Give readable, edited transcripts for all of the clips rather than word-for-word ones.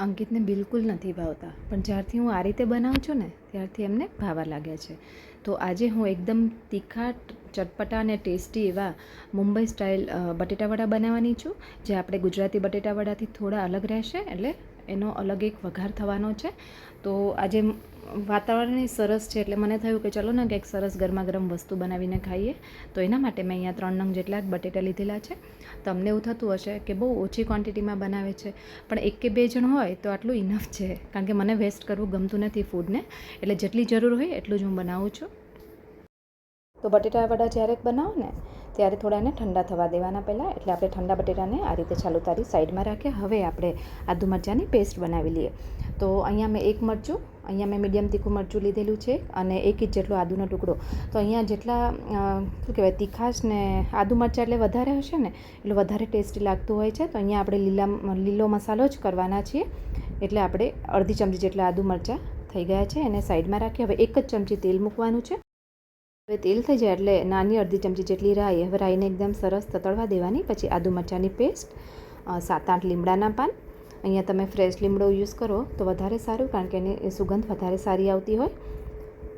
અંકિતને બિલકુલ નથી ભાવતા, પણ જ્યારથી હું આ રીતે બનાવું છું ને ત્યારથી એમને ભાવવા લાગ્યા છે. તો આજે હું એકદમ તીખા, ચટપટા અને ટેસ્ટી એવા મુંબઈ સ્ટાઇલ બટેટાવડા બનાવવાની છું, જે આપણે ગુજરાતી બટેટાવડાથી થોડા અલગ રહેશે, એટલે એનો અલગ એક વઘાર થવાનો છે. તો આજે વાતાવરણ સરસ છે એટલે મને થયું કે ચલો ને કંઈક સરસ ગરમા ગરમ વસ્તુ બનાવીને ખાઈએ. તો એના માટે મેં અહીંયા 3 નંગ જેટલા જ બટેટા લીધેલા છે. તમને એવું થતું હશે કે બહુ ઓછી ક્વોન્ટિટીમાં બનાવે છે, પણ 1 કે 2 જણ હોય તો આટલું ઇનફ છે, કારણ કે મને વેસ્ટ કરવું ગમતું નથી ફૂડને, એટલે જેટલી જરૂર હોય એટલું જ હું બનાવું છું. તો બટેટા વડા જ્યારે બનાવો ને ત્યારે થોડા એને ઠંડા થવા દેવાના પહેલાં, એટલે આપણે ઠંડા બટેટાને આ રીતે ચાલુ તારી સાઈડમાં રાખ્યા. હવે આપણે આદુ મરચાંની પેસ્ટ બનાવી લઈએ. તો અહીંયા મેં 1 મરચું, અહીંયા મેં મીડિયમ તીખું મરચું લીધેલું છે અને 1 ઇંચ જેટલો આદુનો ટુકડો. તો અહીંયા જેટલા શું કહેવાય તીખાશ ને આદુ મરચાં એટલે વધારે હશે ને એટલે વધારે ટેસ્ટી લાગતું હોય છે. તો અહીંયા આપણે લીલો મસાલો જ કરવાના છીએ, એટલે આપણે અડધી ચમચી જેટલા આદુ મરચાં થઈ ગયા છે, એને સાઈડમાં રાખી. હવે 1 જ ચમચી તેલ મૂકવાનું છે. હવે તેલ થઈ જાય એટલે નાની અડધી ચમચી જેટલી રાઈ, હવે રાઈને એકદમ સરસ તતડવા દેવાની. પછી આદુ મરચાંની પેસ્ટ, 7-8 લીમડાના પાન. અહીંયા તમે ફ્રેશ લીમડો યુઝ કરો તો વધારે સારું, કારણ કે એની સુગંધ વધારે સારી આવતી હોય.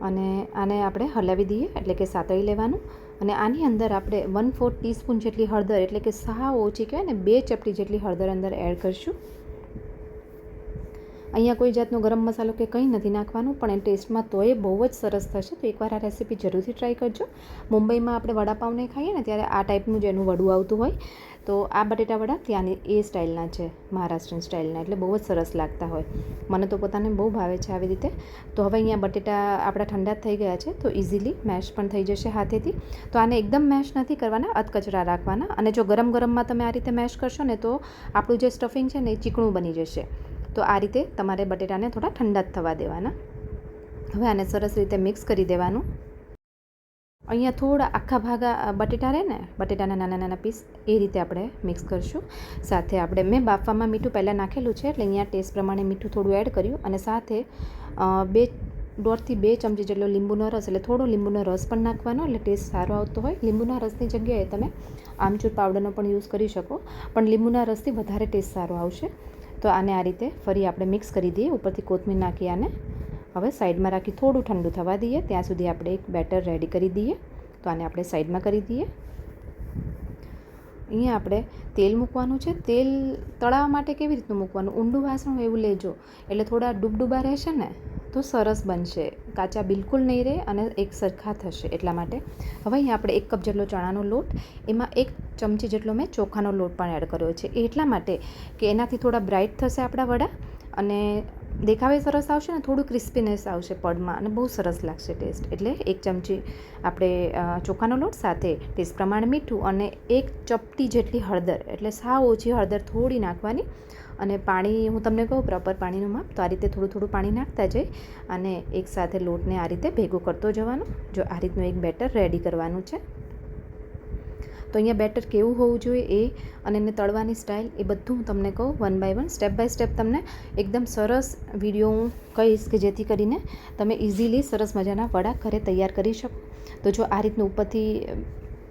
અને આને આપણે હલાવી દઈએ, એટલે કે સાતળી લેવાનું. અને આની અંદર આપણે 1/4 ટીસ્પૂન જેટલી હળદર, એટલે કે સાવ ઓછી કહેવાય ને 2 ચપટી જેટલી હળદર અંદર એડ કરશું. અહીંયા કોઈ જાતનો ગરમ મસાલો કે કંઈ નથી નાખવાનું, પણ એ ટેસ્ટમાં તોય બહુ જ સરસ થશે. તો એકવાર આ રેસીપી જરૂરથી ટ્રાય કરજો. મુંબઈમાં આપણે વડાપાઉંને ખાઈએ ને ત્યારે આ ટાઈપનું જ એનું વડું આવતું હોય. તો આ બટેટા વડા ત્યાંની એ સ્ટાઇલના છે, મહારાષ્ટ્રીયન સ્ટાઇલના, એટલે બહુ જ સરસ લાગતા હોય. મને તો પોતાને બહુ ભાવે છે આવી રીતે. તો હવે અહીંયા બટેટા આપણા ઠંડા થઈ ગયા છે, તો ઇઝીલી મેશ પણ થઈ જશે હાથેથી. તો આને એકદમ મેશ નથી કરવાના, અધકચરા રાખવાના. અને જો ગરમ ગરમમાં તમે આ રીતે મેશ કરશો ને તો આપણું જે સ્ટફિંગ છે ને એ ચીકણું બની જશે. તો આ રીતે તમારે બટેટાને થોડા ઠંડા જ થવા દેવાના. હવે આને સરસ રીતે મિક્સ કરી દેવાનું. અહીંયા થોડા આખા ભાગા બટેટા રહે ને, બટેટાના નાના નાના પીસ, એ રીતે આપણે મિક્સ કરીશું. સાથે મેં બાફવામાં મીઠું પહેલાં નાખેલું છે, એટલે અહીંયા ટેસ્ટ પ્રમાણે મીઠું થોડું એડ કર્યું. અને સાથે 1.5 થી 2 ચમચી જેટલો લીંબુનો રસ, એટલે થોડો લીંબુનો રસ પણ નાખવાનો, એટલે ટેસ્ટ સારો આવતો હોય. લીંબુના રસની જગ્યાએ તમે આમચૂર પાવડરનો પણ યુઝ કરી શકો, પણ લીંબુના રસથી વધારે ટેસ્ટ સારો આવશે. તો આને આ રીતે ફરી આપણે મિક્સ કરી દઈએ, ઉપરથી કોથમીર નાખી આને હવે સાઈડમાં રાખી થોડું ઠંડુ થવા દઈએ. ત્યાં સુધી આપણે એક બેટર રેડી કરી દઈએ. તો આને આપણે સાઈડમાં કરી દઈએ. અહીંયા આપણે તેલ મૂકવાનું છે. તેલ તળાવવા માટે કેવી રીતનું મૂકવાનું, ઊંડું વાસણ હોય એવું લેજો, એટલે થોડા ડૂબડૂબા રહેશે ને તો સરસ બનશે. કાચા બિલકુલ નહીં રહે અને એક સરખા થશે, એટલા માટે. હવે અહીંયા આપણે 1 કપ જેટલો ચણાનો લોટ, એમાં 1 ચમચી જેટલો મેં ચોખાનો લોટ પણ એડ કર્યો છે. એ એટલા માટે કે એનાથી થોડા બ્રાઇટ થશે આપણા વડા, અને દેખાવે સરસ આવશે ને, થોડું ક્રિસ્પીનેસ આવશે પડમાં, અને બહુ સરસ લાગશે ટેસ્ટ. એટલે 1 ચમચી આપણે ચોખાનો લોટ, સાથે ટેસ્ટ પ્રમાણે મીઠું, અને 1 ચપટી જેટલી હળદર, એટલે સાવ ઓછી હળદર થોડી નાખવાની. અને પાણી હું તમને કહું પ્રોપર પાણીનું માપ, તો આ રીતે થોડું થોડું પાણી નાખતા જઈ અને એકસાથે લોટને આ રીતે ભેગો કરતો જવાનો. જો આ રીતનું એક બેટર રેડી કરવાનું છે. તો અહીંયા બેટર કેવું હોવું જોઈએ એ અને એને તળવાની સ્ટાઇલ, એ બધું હું તમને કહું 1 બાય 1, સ્ટેપ બાય સ્ટેપ તમને એકદમ સરસ વિડીયો હું કહીશ, કે જેથી કરીને તમે ઇઝીલી સરસ મજાના વડા ઘરે તૈયાર કરી શકો. તો જો આ રીતનું ઉપરથી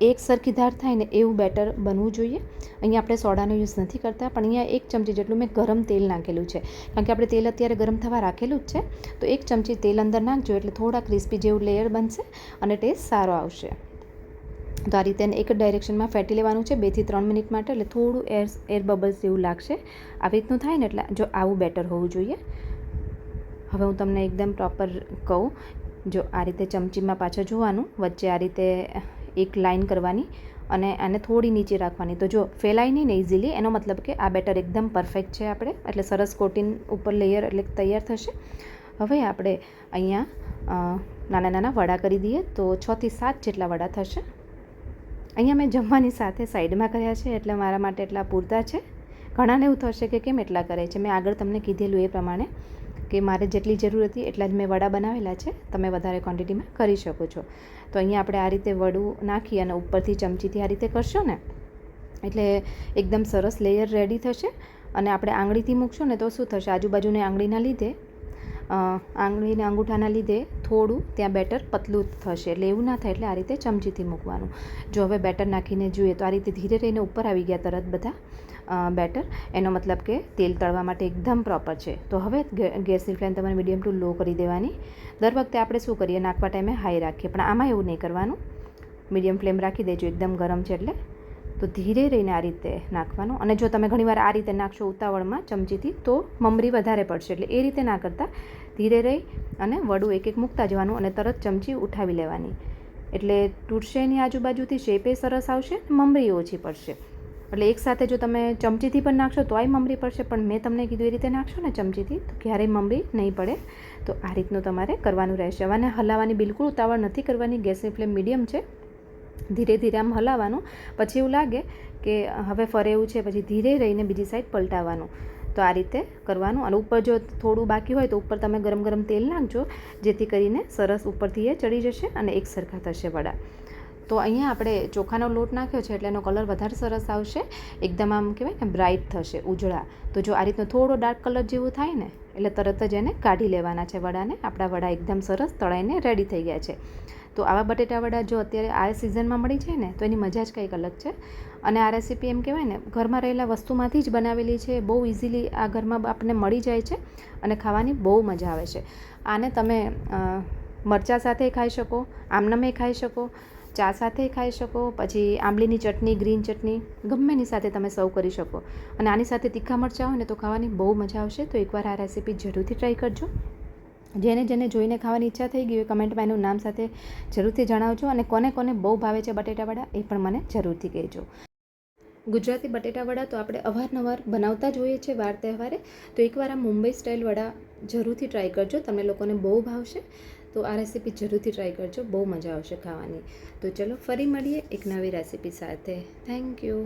એક સરખી ધાર થાય ને એવું બેટર બનવું જોઈએ. અહીંયા આપણે સોડાનો યુઝ નથી કરતા, પણ અહીંયા 1 ચમચી જેટલું મેં ગરમ તેલ નાખેલું છે, કારણ કે આપણે તેલ અત્યારે ગરમ થવા રાખેલું જ છે. તો 1 ચમચી તેલ અંદર નાખજો, એટલે થોડા ક્રિસ્પી જેવું લેયર બનશે અને ટેસ્ટ સારો આવશે. તો આ રીતે એક ડાયરેક્શનમાં ફેટી લેવાનું છે 2 થી 3 મિનિટ માટે, એટલે થોડું એર બબલ્સ જેવું લાગશે. આવી રીતનું થાય ને એટલે જો આવું બેટર હોવું જોઈએ. હવે હું તમને એકદમ પ્રોપર કહું, જો આ રીતે ચમચીમાં પાછળ જોવાનું, વચ્ચે આ રીતે એક લાઈન કરવાની અને આને થોડી નીચે રાખવાની. તો જો ફેલાય નહીં ને ઇઝીલી, એનો મતલબ કે આ બેટર એકદમ પરફેક્ટ છે આપણે, એટલે સરસ કોટિંગ ઉપર લેયર એટલે તૈયાર થશે. હવે આપણે અહીંયા નાના નાના વડા કરી દઈએ. તો 6 થી 7 જેટલા વડા થશે. અહીંયા મેં જમવાની સાથે સાઈડમાં કર્યા છે, એટલે મારા માટે એટલા પૂરતા છે. ઘણાને એવું થશે કે કેમ એટલા કરે છે. મેં આગળ તમને કીધેલું એ પ્રમાણે કે મારે જેટલી જરૂર હતી એટલા જ મેં વડા બનાવેલા છે. તમે વધારે ક્વોન્ટિટીમાં કરી શકો છો. તો અહીંયા આપણે આ રીતે વડું નાખી અને ઉપરથી ચમચીથી આ રીતે કરશો ને એટલે એકદમ સરસ લેયર રેડી થશે. અને આપણે આંગળીથી મૂકશું ને તો શું થશે, આજુબાજુની આંગળીના લીધે આંગળીના અંગૂઠાના લીધે થોડું ત્યાં બેટર પતલું થશે, એટલે એવું ના થાય. એટલે આ રીતે ચમચીથી મૂકવાનું. જો હવે બેટર નાખીને જોઈએ તો આ રીતે ધીરે રહીને ઉપર આવી ગયા તરત બધા. બેટર. એનો મતલબ કે તેલ તળવા માટે એકદમ પ્રોપર છે. તો હવે ગેસની ફ્લેમ તમારે મીડિયમ ટુ લો કરી દેવાની. દર વખતે આપણે શું કરીએ, નાખવા ટાઈમે હાઈ રાખીએ, પણ આમાં એવું નહીં કરવાનું. મીડિયમ ફ્લેમ રાખી દેજો, એકદમ ગરમ છે એટલે. તો ધીરે રહીને આ રીતે નાખવાનું. અને જો તમે ઘણીવાર આ રીતે નાખશો ઉતાવળમાં ચમચીથી તો મમરી વધારે પડશે, એટલે એ રીતે ના કરતાં ધીરે રહી અને વડું એક એક મૂકતા જવાનું અને તરત ચમચી ઉઠાવી લેવાની. એટલે તૂટશે એની આજુબાજુથી, શેપે સરસ આવશે, મમરી ઓછી પડશે. એટલે એકસાથે જો તમે ચમચીથી પણ નાખશો તોય મમરી પડશે, પણ મેં તમને કીધું એ રીતે નાખશો ને ચમચીથી તો ક્યારેય મમરી નહીં પડે. તો આ રીતનું તમારે કરવાનું રહેશે. અને હલાવવાની બિલકુલ ઉતાવળ નથી કરવાની. ગેસની ફ્લેમ મીડિયમ છે, ધીરે ધીરે આમ હલાવવાનું. પછી એવું લાગે કે હવે ફરે એવું છે, પછી ધીરે રહીને બીજી સાઈડ પલટાવવાનું. તો આ રીતે કરવાનું. અને ઉપર જો થોડું બાકી હોય તો ઉપર તમે ગરમ ગરમ તેલ નાખજો, જેથી કરીને સરસ ઉપરથી એ ચડી જશે અને એક સરખા થશે વડા. તો અહીંયા આપણે ચોખાનો લોટ નાખ્યો છે એટલે એનો કલર વધારે સરસ આવશે, એકદમ આમ કહેવાય ને બ્રાઇટ થશે, ઉજળા. તો જો આ રીતનો થોડો ડાર્ક કલર જેવું થાય ને એટલે તરત જ એને કાઢી લેવાના છે વડાને. આપણા વડા એકદમ સરસ તળાઈને રેડી થઈ ગયા છે. તો આવા બટેટા વડા જો અત્યારે આ સિઝનમાં મળી જાય ને તો એની મજા જ કંઈક અલગ છે. અને આ રેસીપી એમ કહેવાય ને ઘરમાં રહેલા વસ્તુમાંથી જ બનાવેલી છે, બહુ ઇઝીલી આ ઘરમાં આપણને મળી જાય છે અને ખાવાની બહુ મજા આવે છે. આને તમે મરચાં સાથે ખાઈ શકો, આમનમે ખાઈ શકો, ચા સાથે ખાઈ શકો, પછી આંબલીની ચટણી, ગ્રીન ચટણી ગમે એની સાથે તમે સર્વ કરી શકો. અને આની સાથે તીખા મરચાં હોય ને તો ખાવાની બહુ મજા આવશે. તો એકવાર આ રેસીપી જરૂરથી ટ્રાય કરજો. જેને જેને જોઈને ખાવાની ઈચ્છા થઈ ગઈ હોય કમેન્ટમાં એનું નામ સાથે જરૂરથી જણાવજો. અને કોને કોને બહુ ભાવે છે બટેટા વડા એ પણ મને જરૂરથી કહેજો. ગુજરાતી બટેટા વડા તો આપણે અવારનવાર બનાવતા જ હોઈએ છીએ વાર તહેવારે. તો એકવાર આ મુંબઈ સ્ટાઇલ વડા જરૂરથી ટ્રાય કરજો, તમને લોકોને બહુ ભાવશે. તો આ રેસીપી જરૂરથી ટ્રાય કરજો, બહુ મજા આવશે ખાવાની. તો ચલો ફરી મળીએ એક નવી રેસીપી સાથે. Thank you.